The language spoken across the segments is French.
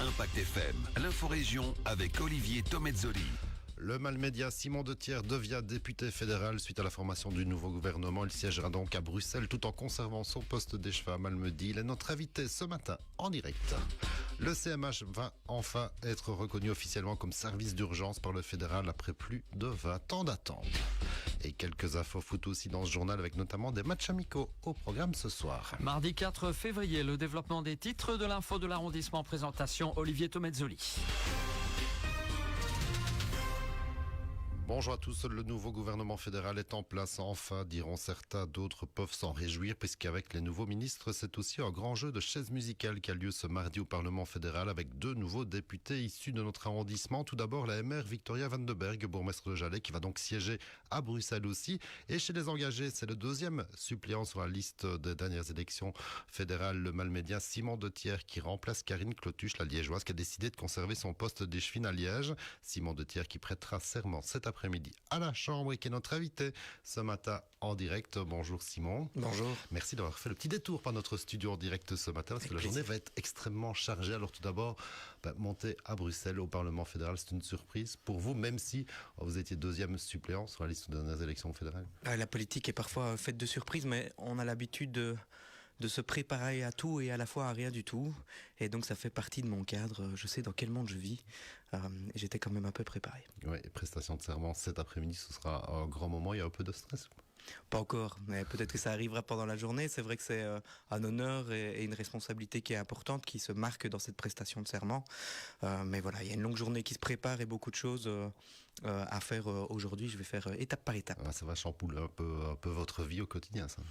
Impact FM, l'inforégion avec Olivier Tomezzoli. Le Malmédia Simon Dethier devient député fédéral suite à la formation du nouveau gouvernement. Il siégera donc à Bruxelles tout en conservant son poste d'échevin à Malmedy. Il est notre invité ce matin en direct. Le CMH va enfin être reconnu officiellement comme service d'urgence par le fédéral après plus de 20 ans d'attente. Et quelques infos foot aussi dans ce journal avec notamment des matchs amicaux au programme ce soir. Mardi 4 février, le développement des titres de l'info de l'arrondissement. Présentation Olivier Tomezzoli. Bonjour à tous, le nouveau gouvernement fédéral est en place enfin, diront certains, d'autres peuvent s'en réjouir puisqu'avec les nouveaux ministres, c'est aussi un grand jeu de chaises musicales qui a lieu ce mardi au Parlement fédéral avec deux nouveaux députés issus de notre arrondissement. Tout d'abord, la MR Victoria Van de Berg, bourgmestre de Jalais, qui va donc siéger à Bruxelles aussi. Et chez les engagés, c'est le deuxième suppléant sur la liste des dernières élections fédérales, le Malmédien Simon Dethier, qui remplace Karine Clotuche, la liégeoise, qui a décidé de conserver son poste d'échevine à Liège. Simon Dethier qui prêtera serment cet après-midi à la Chambre et qui est notre invité ce matin en direct. Bonjour Simon. Bonjour. Merci d'avoir fait le petit détour par notre studio en direct ce matin parce que la journée va être extrêmement chargée. Alors tout d'abord, monter à Bruxelles au Parlement fédéral, c'est une surprise pour vous, même si vous étiez deuxième suppléant sur la liste des dernières élections fédérales. La politique est parfois faite de surprises, mais on a l'habitude de se préparer à tout et à la fois à rien du tout. Et donc ça fait partie de mon cadre. Je sais dans quel monde je vis. Et j'étais quand même un peu préparé. Oui, prestation de serment cet après-midi, ce sera un grand moment. Il y a un peu de stress. Pas encore, mais peut-être que ça arrivera pendant la journée. C'est vrai que c'est un honneur et une responsabilité qui est importante, qui se marque dans cette prestation de serment. Mais voilà, il y a une longue journée qui se prépare et beaucoup de choses à faire aujourd'hui. Je vais faire étape par étape. Ça va chambouler un peu votre vie au quotidien, ça.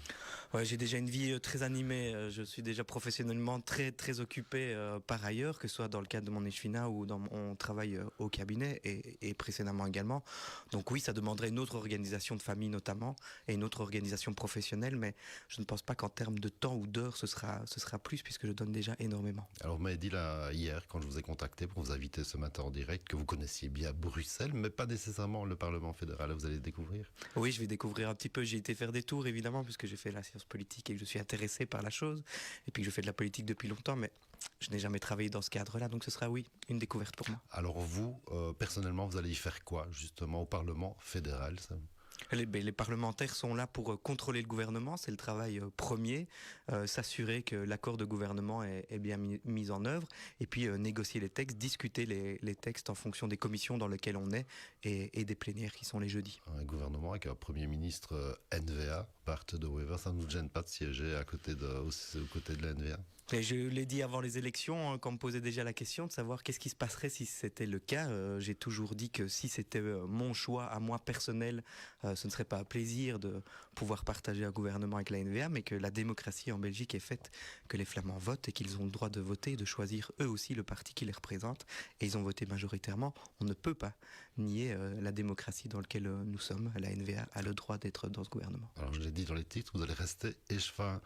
Ouais, j'ai déjà une vie très animée. Je suis déjà professionnellement très très occupé par ailleurs, que ce soit dans le cadre de mon échevinat ou dans mon travail au cabinet et précédemment également. Donc oui, ça demanderait une autre organisation de famille notamment et une autre organisation professionnelle, mais je ne pense pas qu'en termes de temps ou d'heures ce sera plus, puisque je donne déjà énormément. Alors vous m'avez dit là hier, quand je vous ai contacté pour vous inviter ce matin en direct, que vous connaissiez bien Bruxelles, mais pas nécessairement le Parlement fédéral. Vous allez découvrir. Oui, je vais découvrir un petit peu. J'ai été faire des tours évidemment, puisque j'ai fait la science politique et que je suis intéressé par la chose, et puis que je fais de la politique depuis longtemps, mais je n'ai jamais travaillé dans ce cadre-là, donc ce sera oui, une découverte pour moi. Alors vous, personnellement, vous allez y faire quoi justement au Parlement fédéral, ça ? Les parlementaires sont là pour contrôler le gouvernement, c'est le travail premier, s'assurer que l'accord de gouvernement est bien mis en œuvre, et puis négocier les textes, discuter les textes en fonction des commissions dans lesquelles on est, et des plénières qui sont les jeudis. Un gouvernement avec un Premier ministre NVA, Bart de Wever, ça ne nous gêne pas de siéger aux côtés de la NVA? Et je l'ai dit avant les élections, quand on me posait déjà la question de savoir qu'est-ce qui se passerait si c'était le cas. J'ai toujours dit que si c'était mon choix à moi personnel, ce ne serait pas un plaisir de pouvoir partager un gouvernement avec la NVA, mais que la démocratie en Belgique est faite, que les Flamands votent et qu'ils ont le droit de voter et de choisir eux aussi le parti qui les représente. Et ils ont voté majoritairement. On ne peut pas nier la démocratie dans laquelle nous sommes. La NVA a le droit d'être dans ce gouvernement. Alors je l'ai dit dans les titres, vous allez rester échevin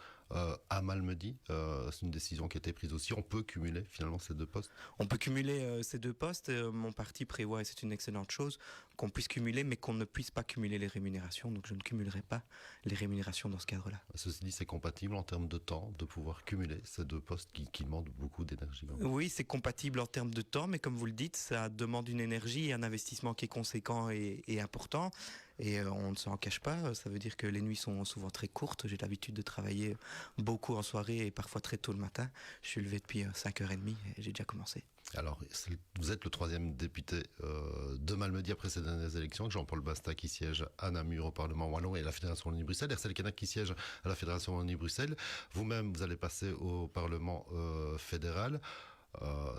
à Malmedy. C'est une décision qui a été prise aussi. On peut cumuler finalement ces deux postes. On peut cumuler ces deux postes. Mon parti prévoit, et c'est une excellente chose, qu'on puisse cumuler, mais qu'on ne puisse pas cumuler les rémunérations. Donc je ne cumulerai pas les rémunérations dans ce cadre-là. Ceci dit, c'est compatible en termes de temps de pouvoir cumuler ces deux postes qui demandent beaucoup d'énergie. Oui, c'est compatible en termes de temps, mais comme vous le dites, ça demande une énergie et un investissement qui est conséquent et important. Et on ne s'en cache pas. Ça veut dire que les nuits sont souvent très courtes. J'ai l'habitude de travailler beaucoup en soirée et parfois très tôt le matin. Je suis levé depuis 5h30 et j'ai déjà commencé. Alors, vous êtes le troisième député de Malmedy après ces dernières élections, Jean-Paul Basta qui siège à Namur au Parlement wallon et à la Fédération Wallonie-Bruxelles, Hercel Canac qui siège à la Fédération Wallonie-Bruxelles. Vous-même, vous allez passer au Parlement fédéral.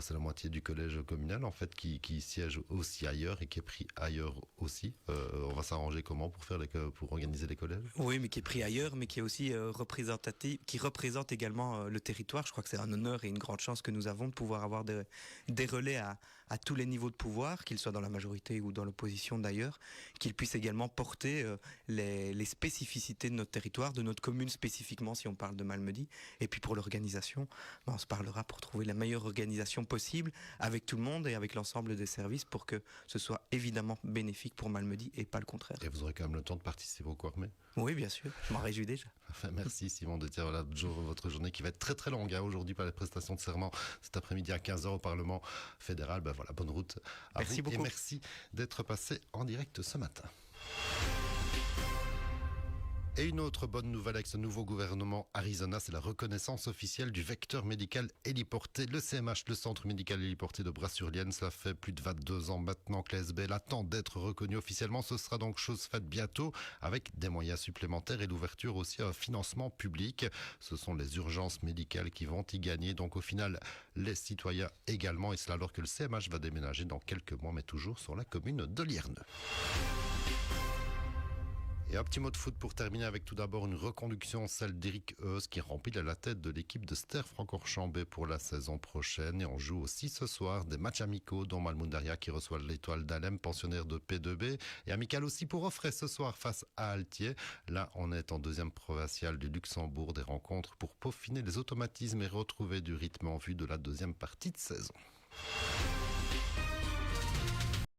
C'est la moitié du collège communal en fait qui siège aussi ailleurs et qui est pris ailleurs aussi. On va s'arranger comment pour organiser les collèges? Oui, mais qui est pris ailleurs, mais qui est aussi représentatif, qui représente également le territoire. Je crois que c'est un honneur et une grande chance que nous avons de pouvoir avoir des relais à tous les niveaux de pouvoir, qu'ils soient dans la majorité ou dans l'opposition d'ailleurs, qu'ils puissent également porter les spécificités de notre territoire, de notre commune spécifiquement si on parle de Malmedy. Et puis pour l'organisation, on se parlera pour trouver la meilleure organisation organisation possible avec tout le monde et avec l'ensemble des services pour que ce soit évidemment bénéfique pour Malmedy et pas le contraire. Et vous aurez quand même le temps de participer au Quarmé. Oui, bien sûr, je m'en réjouis déjà. Enfin, merci Simon de dire voilà, votre journée qui va être très très longue aujourd'hui par les prestations de serment cet après-midi à 15h au Parlement fédéral. Ben voilà, bonne route à Merci vous beaucoup. et merci d'être passé en direct ce matin. Et une autre bonne nouvelle avec ce nouveau gouvernement Arizona, c'est la reconnaissance officielle du vecteur médical héliporté. Le CMH, le centre médical héliporté de Bras-sur-Lienne, ça fait plus de 22 ans maintenant que l'ASBL attend d'être reconnu officiellement. Ce sera donc chose faite bientôt avec des moyens supplémentaires et l'ouverture aussi à un financement public. Ce sont les urgences médicales qui vont y gagner. Donc au final, les citoyens également. Et cela alors que le CMH va déménager dans quelques mois, mais toujours sur la commune de Lierneux. Et un petit mot de foot pour terminer avec tout d'abord une reconduction, celle d'Éric Heus qui remplit à la tête de l'équipe de Ster Francorchamps pour la saison prochaine. Et on joue aussi ce soir des matchs amicaux dont Malmundaria qui reçoit l'Étoile d'Alem, pensionnaire de P2B. Et amical aussi pour Offray ce soir face à Altier. Là, on est en deuxième provinciale du Luxembourg, des rencontres pour peaufiner les automatismes et retrouver du rythme en vue de la deuxième partie de saison.